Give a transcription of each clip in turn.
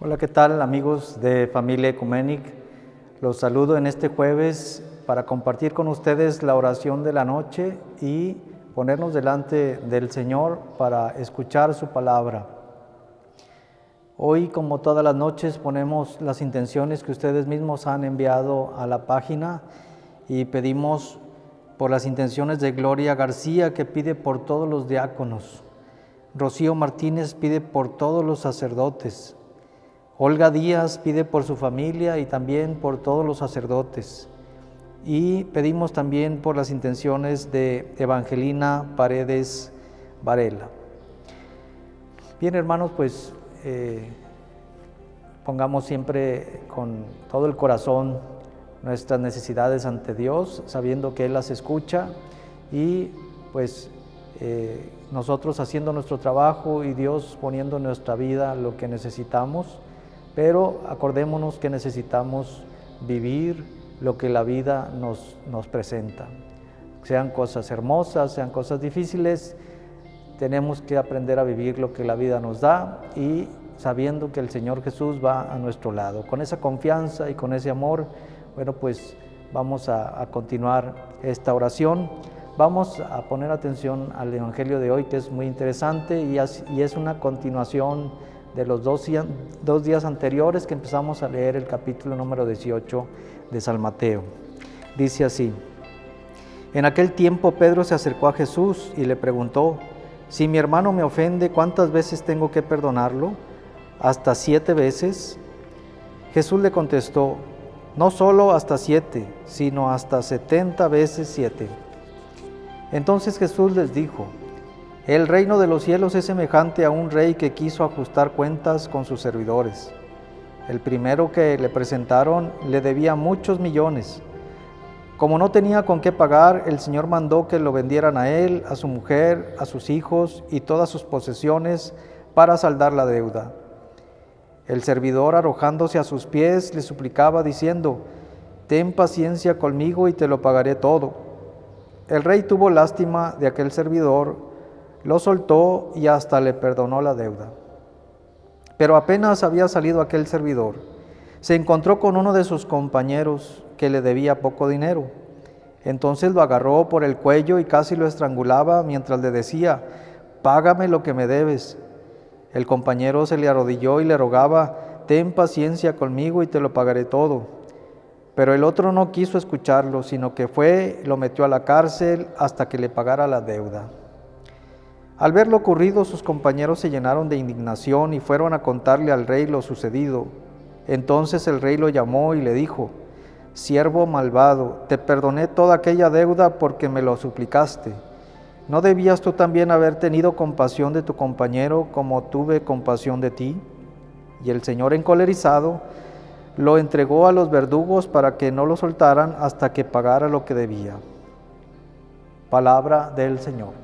Hola, ¿qué tal amigos de Familia Ecumenic? Los saludo en este jueves para compartir con ustedes la oración de la noche y ponernos delante del Señor para escuchar su palabra. Hoy, como todas las noches, ponemos las intenciones que ustedes mismos han enviado a la página y pedimos por las intenciones de Gloria García, que pide por todos los diáconos. Rocío Martínez pide por todos los sacerdotes. Olga Díaz pide por su familia y también por todos los sacerdotes. Y pedimos también por las intenciones de Evangelina Paredes Varela. Bien, hermanos, pues pongamos siempre con todo el corazón nuestras necesidades ante Dios, sabiendo que Él las escucha y pues nosotros haciendo nuestro trabajo y Dios poniendo en nuestra vida lo que necesitamos. Pero acordémonos que necesitamos vivir lo que la vida nos presenta. Sean cosas hermosas, sean cosas difíciles, tenemos que aprender a vivir lo que la vida nos da y sabiendo que el Señor Jesús va a nuestro lado. Con esa confianza y con ese amor, bueno, pues vamos a continuar esta oración. Vamos a poner atención al Evangelio de hoy, que es muy interesante y es una continuación de los dos días anteriores que empezamos a leer el capítulo número 18 de San Mateo. Dice así: En aquel tiempo Pedro se acercó a Jesús y le preguntó: si mi hermano me ofende, ¿cuántas veces tengo que perdonarlo? ¿Hasta 7 veces? Jesús le contestó: no solo hasta 7, sino hasta 70 veces 7. Entonces Jesús les dijo: el reino de los cielos es semejante a un rey que quiso ajustar cuentas con sus servidores. El primero que le presentaron le debía muchos millones. Como no tenía con qué pagar, el Señor mandó que lo vendieran a él, a su mujer, a sus hijos y todas sus posesiones para saldar la deuda. El servidor, arrojándose a sus pies, le suplicaba diciendo: ten paciencia conmigo y te lo pagaré todo. El rey tuvo lástima de aquel servidor, lo soltó y hasta le perdonó la deuda. Pero apenas había salido aquel servidor, se encontró con uno de sus compañeros que le debía poco dinero. Entonces lo agarró por el cuello y casi lo estrangulaba mientras le decía: págame lo que me debes. El compañero se le arrodilló y le rogaba: ten paciencia conmigo y te lo pagaré todo. Pero el otro no quiso escucharlo, sino que fue, lo metió a la cárcel hasta que le pagara la deuda. Al ver lo ocurrido, sus compañeros se llenaron de indignación y fueron a contarle al rey lo sucedido. Entonces el rey lo llamó y le dijo: siervo malvado, te perdoné toda aquella deuda porque me lo suplicaste. ¿No debías tú también haber tenido compasión de tu compañero como tuve compasión de ti? Y el Señor, encolerizado, lo entregó a los verdugos para que no lo soltaran hasta que pagara lo que debía. Palabra del Señor.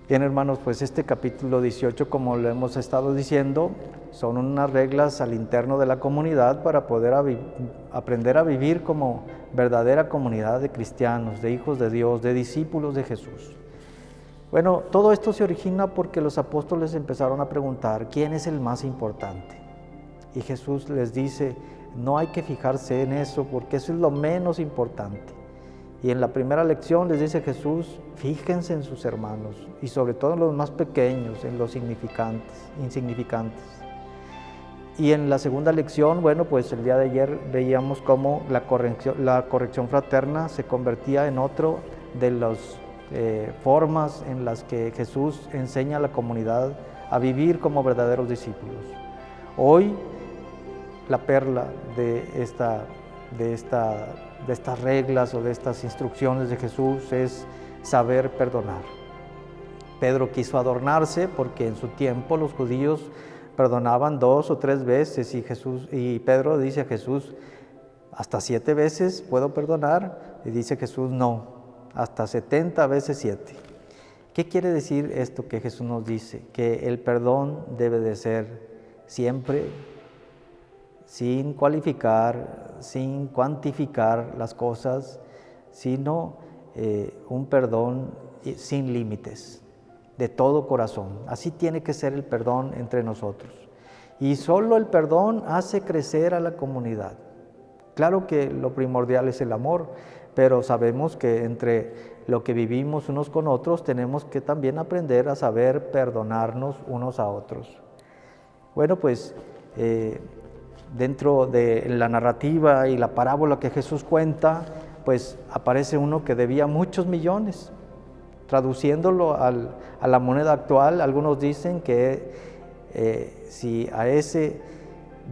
Bien, hermanos, pues este capítulo 18, como lo hemos estado diciendo, son unas reglas al interno de la comunidad para poder aprender a vivir como verdadera comunidad de cristianos, de hijos de Dios, de discípulos de Jesús. Bueno, todo esto se origina porque los apóstoles empezaron a preguntar: ¿quién es el más importante? Y Jesús les dice: no hay que fijarse en eso porque eso es lo menos importante. Y en la primera lección les dice Jesús: fíjense en sus hermanos y sobre todo en los más pequeños, en los insignificantes. Y en la segunda lección, bueno, pues el día de ayer veíamos cómo la corrección fraterna se convertía en otro de las formas en las que Jesús enseña a la comunidad a vivir como verdaderos discípulos. Hoy la perla de estas reglas o de estas instrucciones de Jesús es saber perdonar. Pedro quiso adornarse porque en su tiempo los judíos perdonaban 2 o 3 veces y Pedro dice a Jesús: ¿hasta 7 veces puedo perdonar? Y dice Jesús: no, hasta 70 veces 7. ¿Qué quiere decir esto que Jesús nos dice? Que el perdón debe de ser siempre sin cualificar, sin cuantificar las cosas, sino un perdón sin límites, de todo corazón. Así tiene que ser el perdón entre nosotros. Y solo el perdón hace crecer a la comunidad. Claro que lo primordial es el amor, pero sabemos que entre lo que vivimos unos con otros tenemos que también aprender a saber perdonarnos unos a otros. Bueno, pues dentro de la narrativa y la parábola que Jesús cuenta, pues aparece uno que debía muchos millones. Traduciéndolo a la moneda actual, algunos dicen que si a ese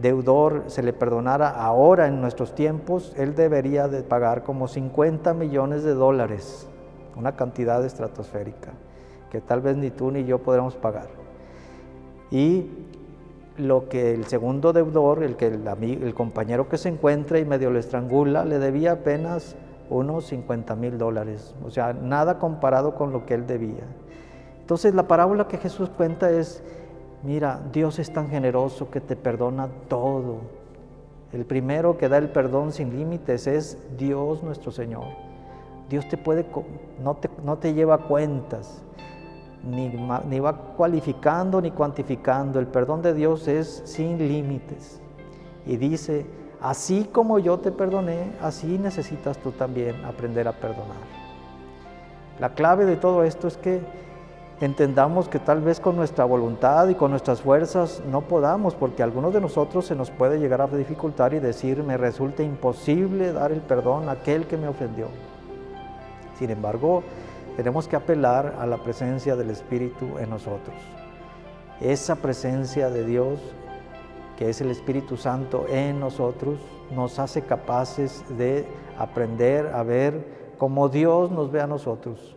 deudor se le perdonara ahora en nuestros tiempos, él debería de pagar como 50 millones de dólares, una cantidad estratosférica que tal vez ni tú ni yo podremos pagar. Y lo que el segundo deudor, el compañero que se encuentra y medio le estrangula, le debía apenas unos 50,000 dólares, o sea, nada comparado con lo que él debía. Entonces la parábola que Jesús cuenta es: mira, Dios es tan generoso que te perdona todo. El primero que da el perdón sin límites es Dios nuestro Señor. Dios no te lleva cuentas, ni va cualificando ni cuantificando. El perdón de Dios es sin límites. Y dice: así como yo te perdoné, así necesitas tú también aprender a perdonar. La clave de todo esto es que entendamos que tal vez con nuestra voluntad y con nuestras fuerzas no podamos, porque a algunos de nosotros se nos puede llegar a dificultar y decir: me resulta imposible dar el perdón a aquel que me ofendió. Sin embargo, tenemos que apelar a la presencia del Espíritu en nosotros. Esa presencia de Dios, que es el Espíritu Santo en nosotros, nos hace capaces de aprender a ver como Dios nos ve a nosotros,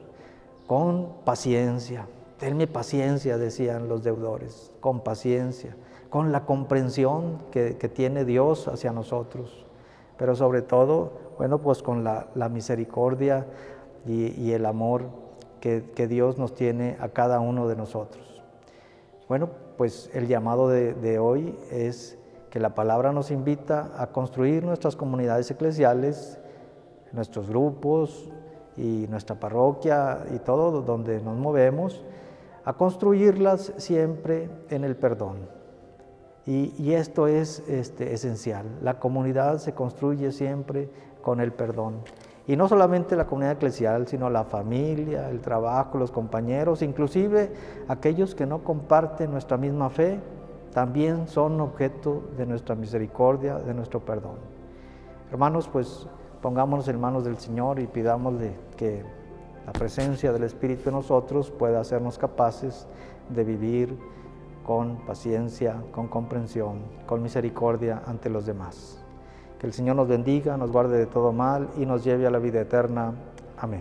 con paciencia. Tenme paciencia, decían los deudores, con paciencia, con la comprensión que tiene Dios hacia nosotros, pero sobre todo, bueno, pues con la misericordia y el amor que Dios nos tiene a cada uno de nosotros. Bueno, pues el llamado de hoy es que la palabra nos invita a construir nuestras comunidades eclesiales, nuestros grupos y nuestra parroquia y todo donde nos movemos, a construirlas siempre en el perdón. Y esto es esencial. La comunidad se construye siempre con el perdón. Y no solamente la comunidad eclesial, sino la familia, el trabajo, los compañeros, inclusive aquellos que no comparten nuestra misma fe, también son objeto de nuestra misericordia, de nuestro perdón. Hermanos, pues pongámonos en manos del Señor y pidámosle que la presencia del Espíritu en nosotros pueda hacernos capaces de vivir con paciencia, con comprensión, con misericordia ante los demás. Que el Señor nos bendiga, nos guarde de todo mal y nos lleve a la vida eterna. Amén.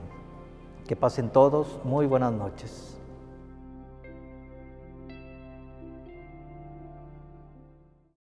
Que pasen todos muy buenas noches.